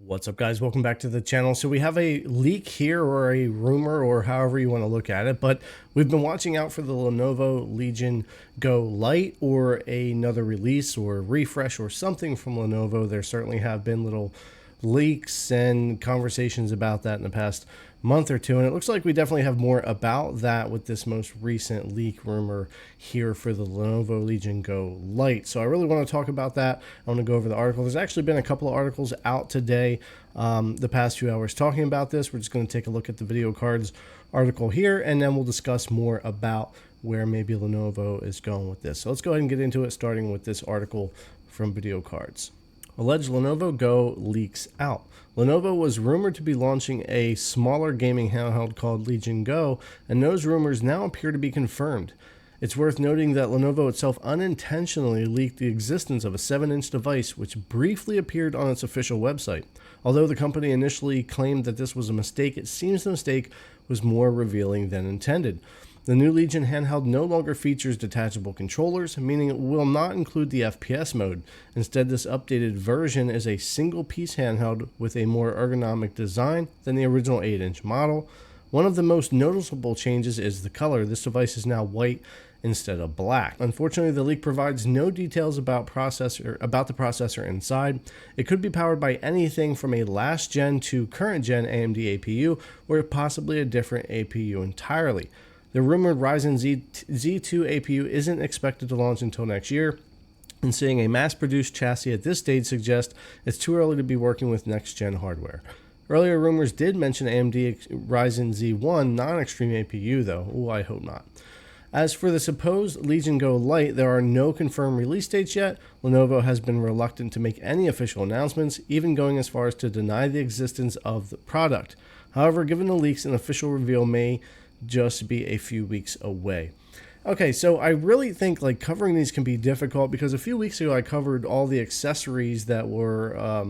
What's up, guys? Welcome back to the channel. So we have a leak here, or a rumor, or however you want to look at it, but we've been watching out for the Lenovo Legion Go Lite or another release or refresh or something from Lenovo. There certainly have been little leaks and conversations about that in the past month or two, and it looks like we definitely have more about that with this most recent leak rumor here for the Lenovo Legion Go Lite. So I really want to talk about that. I want to go over the article. There's actually been a couple of articles out today the past few hours talking about this. We're just going to take a look at the video cards article here, and then we'll discuss more about where maybe Lenovo is going with this. So let's go ahead and get into it, starting with this article from Video Cards. Alleged Lenovo Go leaks out. Lenovo was rumored to be launching a smaller gaming handheld called Legion Go, and those rumors now appear to be confirmed. It's worth noting that Lenovo itself unintentionally leaked the existence of a 7-inch device which briefly appeared on its official website. Although the company initially claimed that this was a mistake, it seems the mistake was more revealing than intended. The new Legion handheld no longer features detachable controllers, meaning it will not include the FPS mode. Instead, this updated version is a single-piece handheld with a more ergonomic design than the original 8-inch model. One of the most noticeable changes is the color. This device is now white instead of black. Unfortunately, the leak provides no details about the processor inside. It could be powered by anything from a last-gen to current-gen AMD APU, or possibly a different APU entirely. The rumored Ryzen Z2 APU isn't expected to launch until next year, and seeing a mass-produced chassis at this stage suggests it's too early to be working with next-gen hardware. Earlier rumors did mention AMD Ryzen Z1 non-extreme APU, though. Ooh, I hope not. As for the supposed Legion Go Lite, there are no confirmed release dates yet. Lenovo has been reluctant to make any official announcements, even going as far as to deny the existence of the product. However, given the leaks, an official reveal may just be a few weeks away. Okay, so I really think covering these can be difficult because a few weeks ago I covered all the accessories that were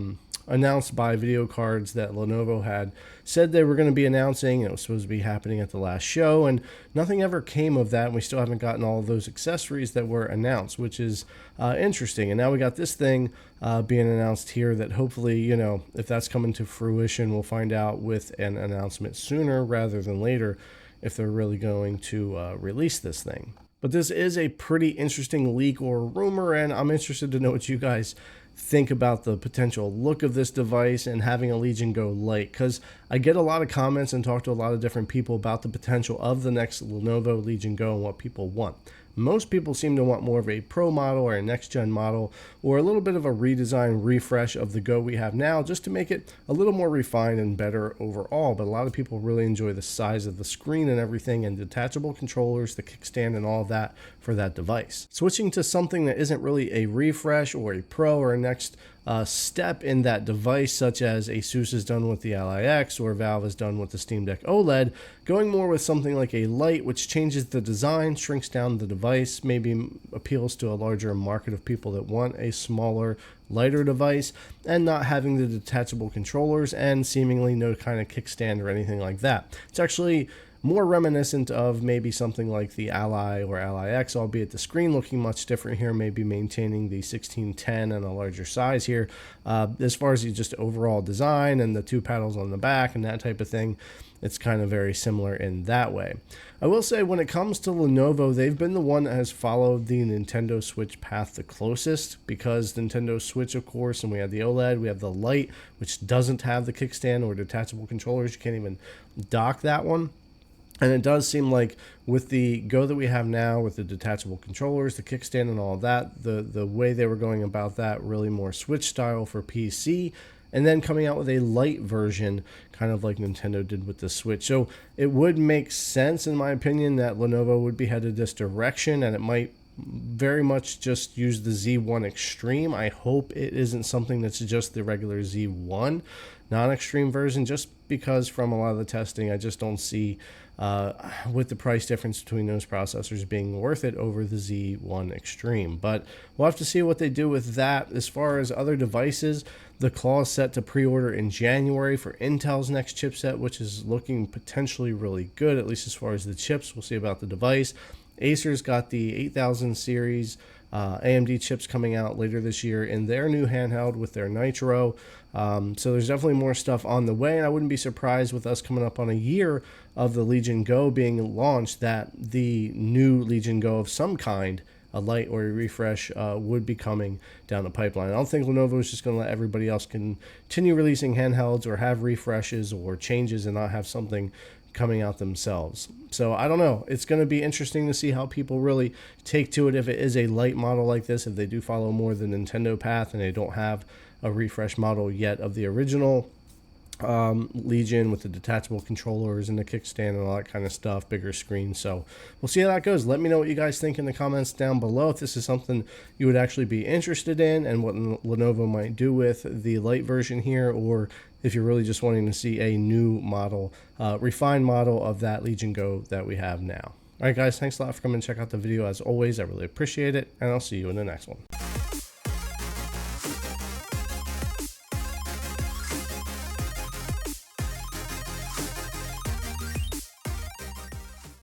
announced by Video Cards that Lenovo had said they were going to be announcing. It was supposed to be happening at the last show, and nothing ever came of that, and we still haven't gotten all of those accessories that were announced, which is interesting. And now we got this thing being announced here that hopefully, if that's coming to fruition, we'll find out with an announcement sooner rather than later if they're really going to release this thing. But this is a pretty interesting leak or rumor, and I'm interested to know what you guys think about the potential look of this device and having a Legion Go Lite, because I get a lot of comments and talk to a lot of different people about the potential of the next Lenovo Legion Go and what people want. Most people seem to want more of a Pro model or a next-gen model, or a little bit of a redesign refresh of the Go we have now, just to make it a little more refined and better overall. But a lot of people really enjoy the size of the screen and everything, and detachable controllers, the kickstand, and all of that for that device. Switching to something that isn't really a refresh or a Pro or a next step in that device, such as ASUS has done with the Ally X or Valve has done with the Steam Deck OLED, going more with something like a Lite, which changes the design, shrinks down the device, maybe appeals to a larger market of people that want a smaller, lighter device, and not having the detachable controllers and seemingly no kind of kickstand or anything like that. It's actually more reminiscent of maybe something like the Ally or Ally X, albeit the screen looking much different here, maybe maintaining the 1610 and a larger size here. As far as just overall design and the two paddles on the back and that type of thing, it's kind of very similar in that way. I will say, when it comes to Lenovo, they've been the one that has followed the Nintendo Switch path the closest, because Nintendo Switch, of course, and we have the OLED, we have the Lite, which doesn't have the kickstand or detachable controllers. You can't even dock that one. And it does seem like with the Go that we have now, with the detachable controllers, the kickstand and all of that, the way they were going about that, really more Switch style for PC, and then coming out with a Lite version, kind of like Nintendo did with the Switch. So it would make sense, in my opinion, that Lenovo would be headed this direction, and it might very much just use the Z1 Extreme. I hope it isn't something that's just the regular Z1 non-extreme version, just because from a lot of the testing, I just don't see with the price difference between those processors being worth it over the Z1 Extreme. But we'll have to see what they do with that. As far as other devices, the claw is set to pre-order in January for Intel's next chipset, which is looking potentially really good, at least as far as the chips. We'll see about the device. Acer's got the 8000 series AMD chips coming out later this year in their new handheld with their Nitro. So there's definitely more stuff on the way, and I wouldn't be surprised with us coming up on a year of the Legion Go being launched that the new Legion Go of some kind, a Lite or a refresh, would be coming down the pipeline. I don't think Lenovo is just going to let everybody else continue releasing handhelds or have refreshes or changes and not have something coming out themselves. So I don't know. It's going to be interesting to see how people really take to it if it is a Lite model like this, if they do follow more the Nintendo path and they don't have a refresh model yet of the original Legion with the detachable controllers and the kickstand and all that kind of stuff, bigger screen. So we'll see how that goes. Let me know what you guys think in the comments down below, if this is something you would actually be interested in and what Lenovo might do with the Lite version here, or if you're really just wanting to see a new model, refined model of that Legion Go that we have now. All right, guys, thanks a lot for coming and check out the video. As always, I really appreciate it, and I'll see you in the next one.